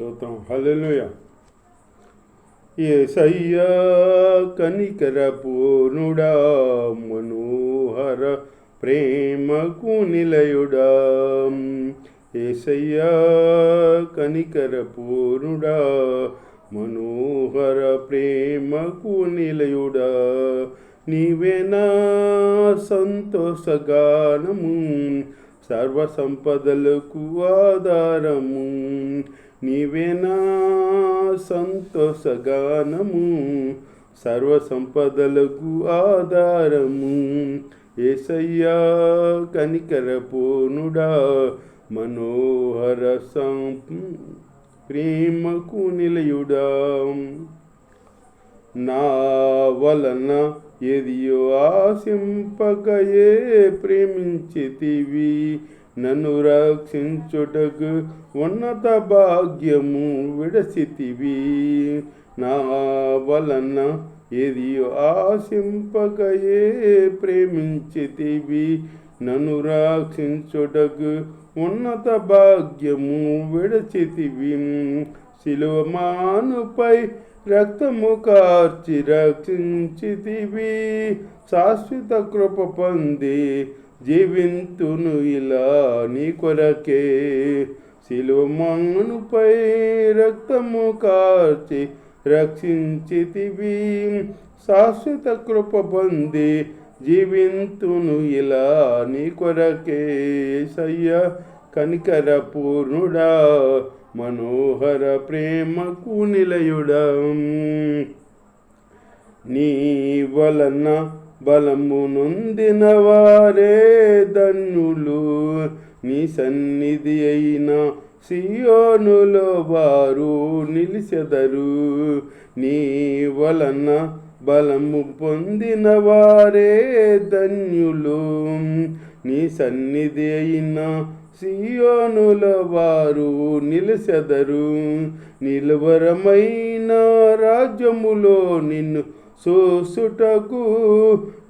స్తోత్రం. హల్లెలూయా. యేసయ్యా కనికర పూర్ణుడా, మనోహర ప్రేమకు నిలయుడా. యేసయ్యా కనికర పూర్ణుడా, మనోహర ప్రేమకు నిలయుడా. నీవేనా సంతోషగానము, సర్వ సంపదలకు ఆధారము. నీవేనా సంతోషగానము, సర్వ సంపదలకు ఆధారము. యేసయ్యా కనికర పూర్ణుడా, మనోహర ప్రేమకు నిలయుడా. నా వలన ఎదియో ఆశింపకయే ప్రేమించితివి, నన్ను రక్షించుటకు ఉన్నత భాగ్యము విడసితివి. నా వలన ఎదియో ఆశింపకయే ప్రేమించితివి, నన్ను రక్షించుటకు ఉన్నత భాగ్యము విడచితివి. శిలువమానుపై రక్తము కార్చి రక్షించితివి, శాశ్వత కృప పొంది జీవింతును ఇలా నీ కొరకే. శిలువమానుపై రక్తము కార్చి రక్షించితివి, శాశ్వత కృప పొంది జీవింతును ఇలా నీ కొరకే. యేసయ్యా కనికర పూర్ణుడా, మనోహర ప్రేమకు నిలయుడా. నీ వలన బలము నొందిన వారే ధన్యులు, నీ సన్నిధి అయిన సియోనులో వారు నిలిచెదరు. నీ వలన బలము పొందిన వారే ధన్యులు, నీ సన్నిధి అయిన సియోనుల వారు నిలిచెదరు. నిలువరమైన రాజ్యములో నిన్ను చూసుటకు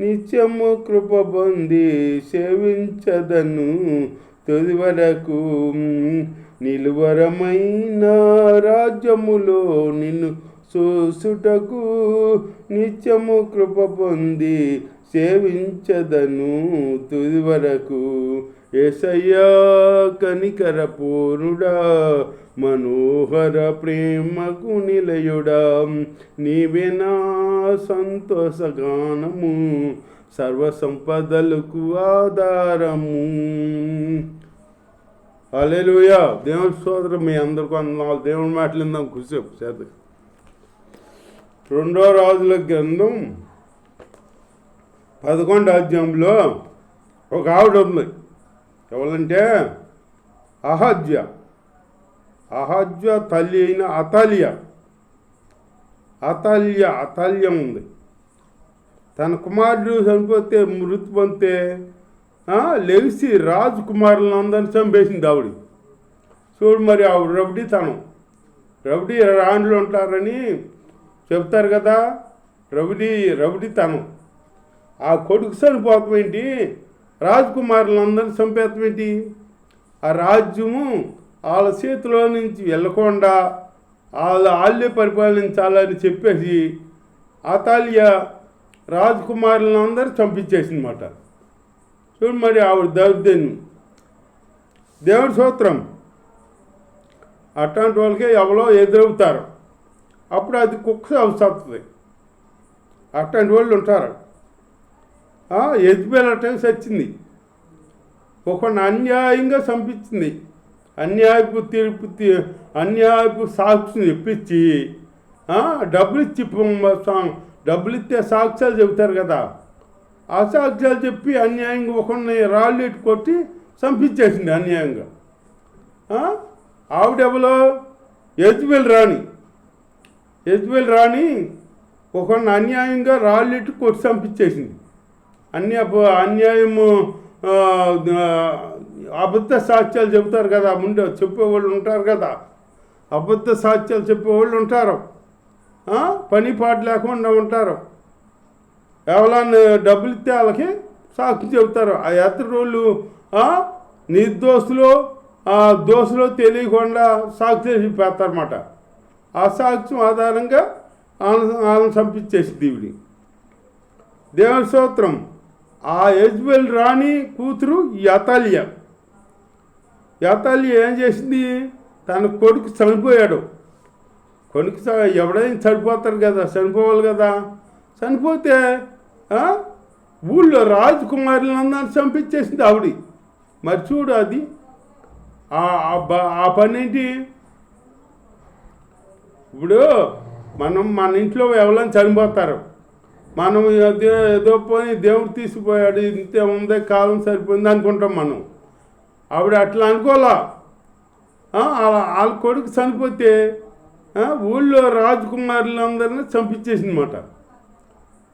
నిత్యము కృప పొంది సేవించదను తుది వరకు. నిలువరమైన రాజ్యములో నిన్ను చూసుటకు నిత్యము కృప పొంది సేవించదను తుది వరకు. యేసయ్యా కనికర పూర్ణుడా, మనోహర ప్రేమకు నిలయుడా. నీవేనా సంతోషగానము, సర్వ సంపదలకు ఆధారము. హల్లెలూయా. దేవుని స్తోత్రం. మీ అందరికీ వందనాలు. దేవుని మాటలు ఇందాం కూర్చోపు చేద్దాం. 2వ రాజుల గ్రంథం 11వ అధ్యాయంలో ఒక ఆవిడ ఉంది. ఎవరంటే అహజ్య తల్లి అయిన అతల్య ఉంది. తన కుమారుడు చనిపోతే మృతి పొందితే లెగిసి రాజకుమారులను అందరినీ చంపేసింది ఆవిడ. చూడు మరి ఆవిడ రౌడీ రాణులు ఉంటారని చెప్తారు కదా, రౌడీతనం. ఆ కొడుకు చనిపోతాం ఏంటి, రాజకుమారులందరినీ చంపేస్తాం ఏంటి? ఆ రాజ్యము వాళ్ళ చేతిలో నుంచి వెళ్ళకుండా వాళ్ళే పరిపాలించాలని చెప్పేసి అతాలియ రాజకుమారులందరూ చంపించేసిందన్నమాట. చూడు మరి ఆవిడ దౌర్జన్యం. దేవుడి స్తోత్రం. అట్లాంటి వాళ్ళకే ఎవరో ఎదురవుతారు, అప్పుడు అది కుక్క వస్తుంది. అట్లాంటి వాళ్ళు ఉంటారు. యెజబెల్ అట్టగా చచ్చింది, ఒకరిని అన్యాయంగా చంపించింది. అన్యాయపు సాక్షిని చెప్పించి డబ్బులు ఇస్తే సాక్ష్యాలు చెబుతారు కదా, ఆ సాక్ష్యాలు చెప్పి అన్యాయంగా ఒకరిని రాళ్ళు ఎట్టు కొట్టి చంపించేసింది అన్యాయంగా. ఆవిడెవలో యెజబెల్ రాణి ఒకరిని అన్యాయంగా రాళ్ళు ఎట్టు కొట్టి చంపించేసింది. అన్యాయము అబద్ధ సాక్ష్యాలు చెబుతారు కదా, ముందు చెప్పేవాళ్ళు ఉంటారు కదా, అబద్ధ సాక్ష్యాలు చెప్పేవాళ్ళు ఉంటారు, పని పాట లేకుండా ఉంటారు. ఎవరన్నా డబ్బులు ఇస్తే వాళ్ళకి సాక్షి చెబుతారు. ఆ ఇద్దరు రోజులు నిర్దోషులు ఆ దోశలో తెలియకుండా సాక్ష్యం చెప్పేస్తారన్నమాట. ఆ సాక్ష్యం ఆధారంగా వాళ్ళని చంపించేసింది ఈవిడి. దేవుని స్తోత్రం. ఆ యెజబెల్ రాణి కూతురు ఈ అతాలియా ఏం చేసింది? తన కొడుకు చనిపోయాడు. కొడుకు ఎవడైనా చనిపోతారు కదా, చనిపోవాలి కదా. చనిపోతే ఊళ్ళో రాజకుమారులందరినీ చంపించేసింది ఆవిడ. మరి చూడు, అది ఆ పని ఏంటి? ఇప్పుడు మన ఇంట్లో ఎవరైనా చనిపోతారు, మనం ఏదో పోయి దేవుడు తీసుకుపోయాడు, ఇంతే ఉందే, కాలం సరిపోయింది అనుకుంటాం మనం. ఆవిడ అట్లా అనుకోలా. వాళ్ళ కొడుకు చనిపోతే ఊళ్ళో రాజకుమారులందరినీ చంపించేసిందన్నమాట.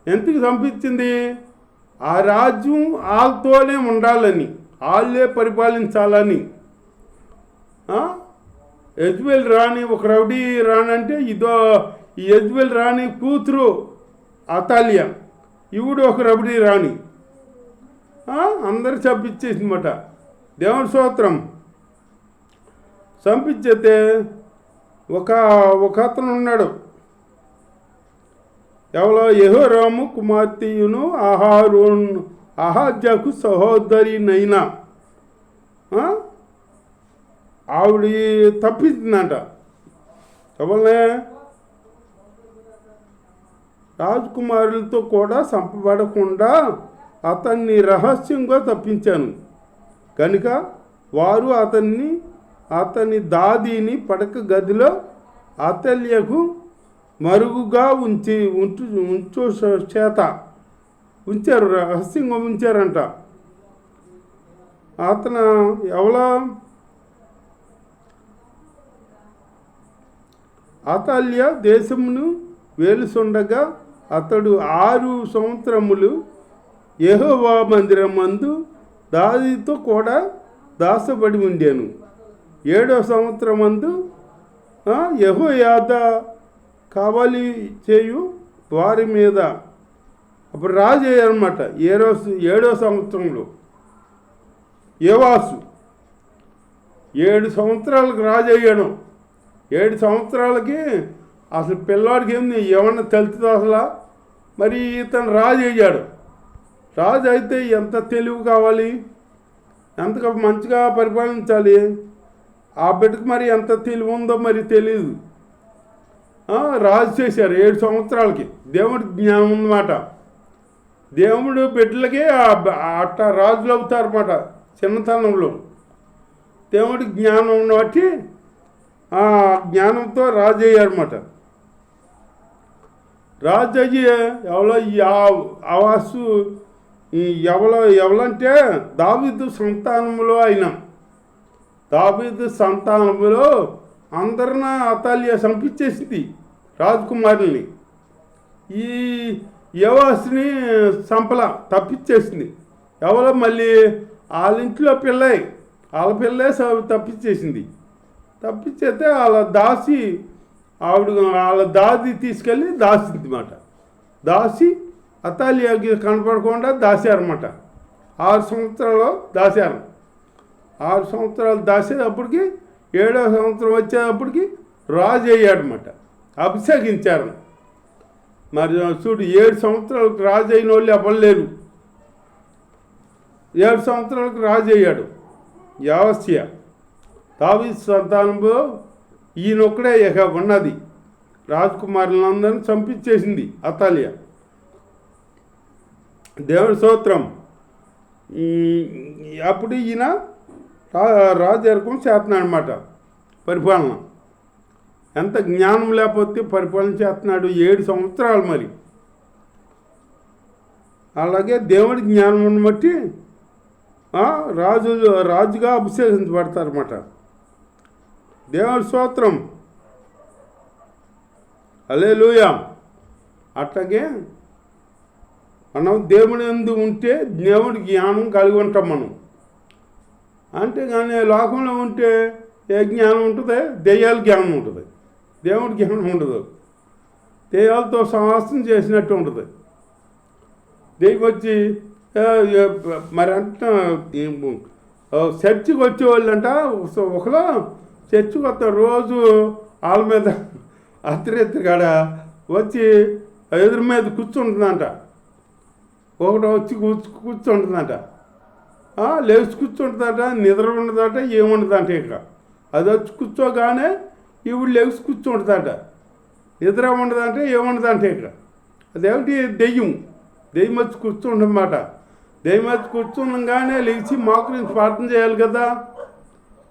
ఎందుకు చంపించింది? ఆ రాజ్యం వాళ్ళతోనే ఉండాలని, వాళ్ళే పరిపాలించాలని. యెజబెల్ రాణి ఒక రౌడీ రాణి అంటే ఇదో, ఈ యెజబెల్ రాణి కూతురు అతాలియా, ఈవిడ ఒక రౌడీ రాణి. అందరు చంపించేసిందన్నమాట. దేవుని స్తోత్రం. చంపించేస్తే ఒక అతను ఉన్నాడు, ఎవరో యెహోరాము కుమార్తెయును అహాజ్యాకు సహోదరినైనా ఆవిడ తప్పించిందంట. ఎవరినే? రాజకుమారులతో కూడా చంపబడకుండా అతన్ని రహస్యంగా తప్పించాను కనుక వారు అతని దాదిని పడక గదిలో అతల్యకు మరుగుగా ఉంచు చేత ఉంచారు, రహస్యంగా ఉంచారంట. అతను ఎవరో అతల్య దేశమును వేలుసుండగా అతడు 6 సంవత్సరములు యెహోవా మందిరమందు దావీదుతో కూడా దాసపడి ఉండేను. 7వ సంవత్సరమందు యెహోయాదా కావలి చేయు వారి మీద అప్పుడు రాజు అయ్యారన్నమాట. 7వ సంవత్సరంలో యోవాసు 7 సంవత్సరాలకు రాజు అయ్యాడు. 7 సంవత్సరాలకి అసలు పిల్లాడికి ఏమన్నా తెలుస్తుంది అసలు? మరి ఇతను రాజు అయ్యాడు. రాజు అయితే ఎంత తెలివి కావాలి, ఎంత మంచిగా పరిపాలించాలి. ఆ బిడ్డకు మరి ఎంత తెలివి ఉందో మరి తెలియదు. రాజు చేశారు 7 సంవత్సరాలకి. దేవుడికి జ్ఞానం ఉందన్నమాట. దేవుడు బిడ్డలకి అట్ట రాజులు అవుతారన్నమాట చిన్నతనంలో. దేవుడికి జ్ఞానం ఉన్నబట్టి ఆ జ్ఞానంతో రాజు అయ్యారన్నమాట. రాజు అయ్యి ఎవరో ఈ ఆవాసు ఎవరంటే దావీదు సంతానంలో అయినా, దావీదు సంతానంలో అందరినీ అతాలియా చంపించేసింది రాజకుమారుల్ని. ఈ యోవాసుని తప్పించేసింది. ఎవరో మళ్ళీ వాళ్ళ ఇంట్లో వాళ్ళ పిల్లే తప్పించేసింది. తప్పించేస్తే వాళ్ళ దాసి తీసుకెళ్ళి దాసింది అన్నమాట. దాసి అతాలియాకి కనపడకుండా దాశారన్నమాట. 6 సంవత్సరాలు దాశారు. 6 సంవత్సరాలు దాసేటప్పటికి 7వ సంవత్సరం వచ్చేటప్పటికి రాజు అయ్యాడనమాట. అభిషేకించారు. మరి చూడు, 7 సంవత్సరాలకు రాజు అయిన వాళ్ళు ఎవరు లేరు. 7 సంవత్సరాలకు రాజు అయ్యాడు యావస్య. దావీదు సంతానంలో ఈయనొక్కడే ఇక ఉన్నది. రాజకుమారులందరినీ చంపించేసింది అతాలియా. దేవుని స్తోత్రం. అప్పుడు ఈయన రాజరికం చేస్తున్నాడు అన్నమాట. పరిపాలన ఎంత జ్ఞానం లేకపోతే పరిపాలన చేస్తున్నాడు 7 సంవత్సరాలు. మరి అలాగే దేవుడి జ్ఞానం బట్టి రాజుగా అభిషేకించబడతారన్నమాట. దేవుడి స్తోత్రం. హల్లెలూయా. అట్లాగే మనం దేవుని యందు ఉంటే దేవుడి జ్ఞానం కలిగి ఉంటాం మనం. అంతేగాని లోకంలో ఉంటే ఏ జ్ఞానం ఉంటుంది? దెయ్యాల జ్ఞానం ఉంటుంది, దేవుడి జ్ఞానం ఉండదు. దెయ్యాలతో సహవాసం చేసినట్టు ఉంటుంది. దెయ్యం వచ్చి మరి అంటే చర్చికి వచ్చేవాళ్ళంట. ఒకలో చర్చికి వస్తారు రోజు వాళ్ళ మీద అర్ధరాత్రి కాడ వచ్చి ఎదురు మీద కూర్చుంటుందంట. ఒకటి వచ్చి కూర్చుంటుందంట, లేచి కూర్చుంటుందట, నిద్ర ఉండదట, ఏముండదంట. ఇక అది వచ్చి కూర్చోగానే ఈవిడ లేచి కూర్చుంటుందట, నిద్ర ఉండదంటే ఏముండదంట. ఇక అదేమిటి దెయ్యం వచ్చి కూర్చుంటుందన్నమాట. దెయ్యం వచ్చి కూర్చుండగానే లేచి మోకరించి ప్రార్థన చేయాలి కదా.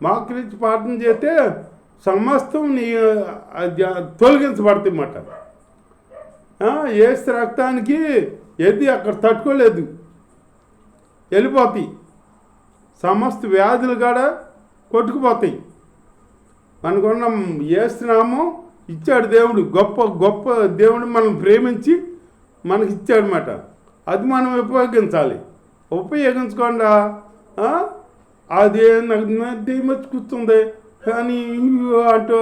మోకరించి ప్రార్థన చేస్తే సమస్తం తొలగించబడుతుంది అన్నమాట. ఏసు రక్తానికి ఏది అక్కడ తట్టుకోలేదు, వెళ్ళిపోతాయి. సమస్త వ్యాధులు కూడా కొట్టుకుపోతాయి. మనకున్న ఏసునామం ఇచ్చాడు దేవుడు, గొప్ప గొప్ప దేవుడు మనం ప్రేమించి మనకి ఇచ్చాడనమాట. అది మనం ఉపయోగించకుండా అది దెయ్యం వచ్చి కూర్చుంది కానీ అంటూ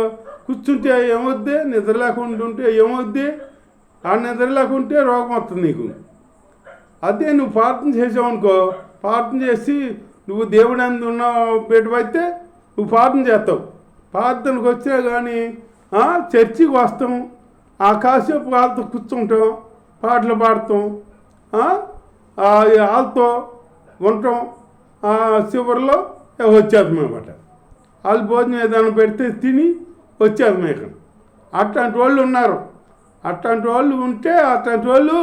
కూర్చుంటే ఏమవుద్ది, నిద్ర లేకుండా ఉంటే ఏమవుద్ది, ఆ నిద్ర లేకుంటే రోగం వస్తుంది నీకు. అదే నువ్వు ప్రార్థన చేసావు అనుకో, ప్రార్థన చేసి నువ్వు దేవుడు అందు ఉన్న పెట్టుబడితే నువ్వు ప్రార్థన చేస్తావు. ప్రార్థనకు వచ్చినా కానీ చర్చికి వస్తాం, ఆ కాసేపు వాళ్ళతో కూర్చుంటాం, పాటలు పాడతాం, వాళ్ళతో ఉంటాం, చివరిలో వచ్చేద్దాం అన్నమాట. వాళ్ళు భోజనం ఏదైనా పెడితే తిని వచ్చేద్దాం. ఇక్కడ అట్లాంటి వాళ్ళు ఉన్నారు. అట్లాంటి వాళ్ళు ఉంటే అట్లాంటి వాళ్ళు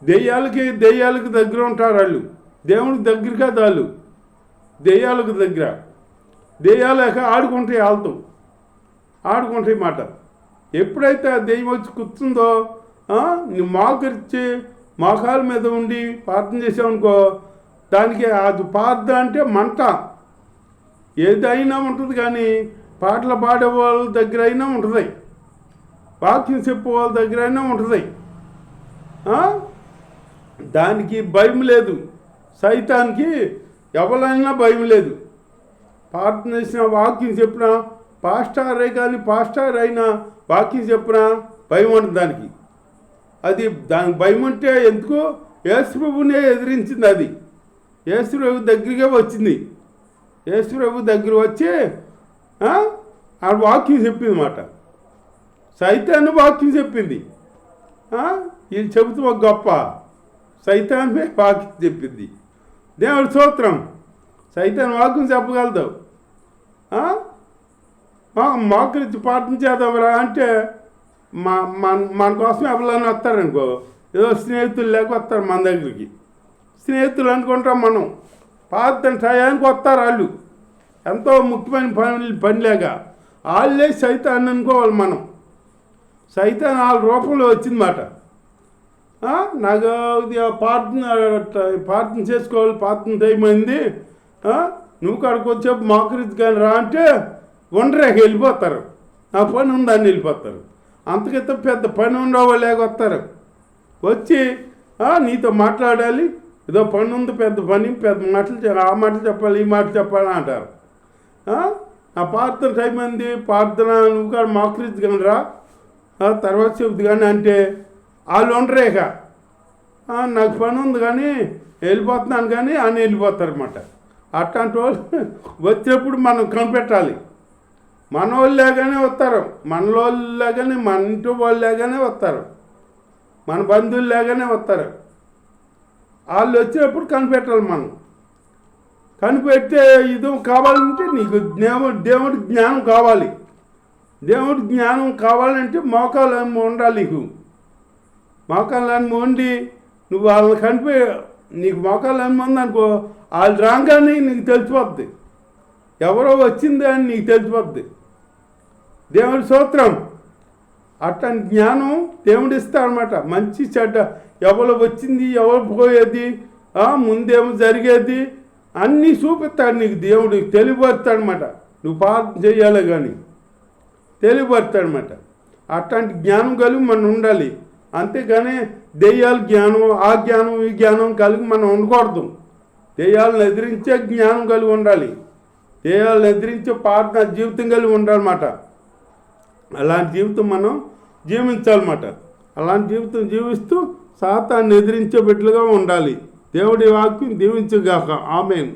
దెయ్యాలకి దగ్గర ఉంటారు. వాళ్ళు దేవుడికి దగ్గర కాదు, వాళ్ళు దెయ్యాలకు దగ్గర. దెయ్యాలేక ఆడుకుంటాయి, వాళ్ళతో ఆడుకుంటాయి మాట. ఎప్పుడైతే ఆ దెయ్యం వచ్చి కూర్చుందో నీ మోకరించి మోకాల మీద ఉండి ప్రార్థన చేసావనుకో, దానికి అది ప్రార్థన అంటే మంట. ఏదైనా ఉంటుంది కానీ పాటలు పాడే వాళ్ళ దగ్గర అయినా ఉంటుంది, వాక్యం చెప్పే వాళ్ళ దగ్గర అయినా ఉంటుంది. దానికి భయం లేదు. సైతానికి ఎవరైనా భయం లేదు. ప్రార్థన చేసిన వాక్యం చెప్పినా, పాస్టర్ కానీ పాస్టర్ అయినా వాక్యం చెప్పినా భయం ఉంటుంది దానికి. అది దానికి భయం ఉంటే ఎందుకు యేసుప్రభునే ఎదిరించింది. అది యేసుప్రభు దగ్గరగా వచ్చింది. యేసుప్రభు దగ్గర వచ్చి ఆ వాక్యం చెప్పింది మాట. సైతాన్ని వాక్యం చెప్పింది. వీళ్ళు చెబుతూ ఒక గొప్ప సైతాన్మే వాక్యం చెప్పింది. దేవుడి స్తోత్రం. సైతాన్ వాక్యం చెప్పగలదు. మోకరించి ప్రార్థన చేద్దాంరా అంటే మన కోసం ఎవరైనా వస్తారనుకో, ఏదో స్నేహితులు లేక వస్తారు మన దగ్గరికి. స్నేహితులు అనుకుంటాం మనం, ప్రార్థన టయానికి వస్తారు వాళ్ళు, ఎంతో ముఖ్యమైన పని లేక. వాళ్ళే సైతాన్ని అనుకోవాలి మనం. సైతాన్ వాళ్ళ రూపంలో వచ్చిందన్నమాట. నాకు ప్రార్థన చేసుకోవాలి, ప్రార్థన టైం అయింది, నువ్వు కాడికి వచ్చేపు మోకరించి కానీ రా అంటే ఉండరేక వెళ్ళిపోతారు. నా పని ఉందని వెళ్ళిపోతారు. అంతకింత పెద్ద పని ఉండవు లేక వస్తారు. వచ్చి నీతో మాట్లాడాలి, ఏదో పని ఉంది, పెద్ద పని, పెద్ద మాటలు, ఆ మాటలు చెప్పాలి, ఈ మాటలు చెప్పాలి అంటారు. నా ప్రార్థన టైం అయింది, ప్రార్థన నువ్వు కాదు మోకరించి కానీ రా, తర్వాత చెబుద్ది కానీ అంటే వాళ్ళు ఉండరేక నాకు పని ఉంది కానీ వెళ్ళిపోతున్నాను కానీ అని వెళ్ళిపోతారన్నమాట. అట్లాంటి వాళ్ళు వచ్చినప్పుడు మనం కనిపెట్టాలి. మన వాళ్ళేగానే వస్తారు, మన వాళ్ళేగానే, మన ఇంటి వాళ్ళేగానే వస్తారు, మన బంధువులేగానే వస్తారు. వాళ్ళు వచ్చినప్పుడు కనిపెట్టాలి మనం. కనిపెట్టే ఇది కావాలంటే నీకు దేవుడి జ్ఞానం కావాలి. దేవుడి జ్ఞానం కావాలంటే మోకాలు ఉండాలి. నీకు మోకాళ్ళని ఉండి నువ్వు వాళ్ళని నీకు మోకాళ్ళని ఉందనుకో, వాళ్ళు రాగానే నీకు తెలిసిపోద్ది, ఎవరో వచ్చింది అని నీకు తెలిసిపోద్ది. దేవుడి స్తోత్రం. అట్లాంటి జ్ఞానం దేవుడు ఇస్తాడనమాట. మంచి చెడ్డ, ఎవరు వచ్చింది, ఎవరు పోయేది, ముందేమో జరిగేది అన్నీ చూపిస్తాడు నీకు. దేవుడు తెలియపరుస్తాడనమాట. నువ్వు ప్రార్థన చేయాలి కానీ తెలియపరుస్తాడనమాట. అట్లాంటి జ్ఞానం కలిగి మనం ఉండాలి. అంతేగాని దెయ్యాల జ్ఞానం, ఆ జ్ఞానం, ఈ జ్ఞానం కలిగి మనం ఉండకూడదు. దెయ్యాలను ఎదిరించే జ్ఞానం కలిగి ఉండాలి. దెయ్యాలను ఎదిరించే ప్రార్థన జీవితం కలిగి ఉండాలన్నమాట. అలాంటి జీవితం మనం జీవించాలన్నమాట. అలాంటి జీవితం జీవిస్తూ సాతాన్ని ఎదిరించే బిడ్డలుగా ఉండాలి. దేవుడి వాక్యం దీవించుగాక. ఆమేన్.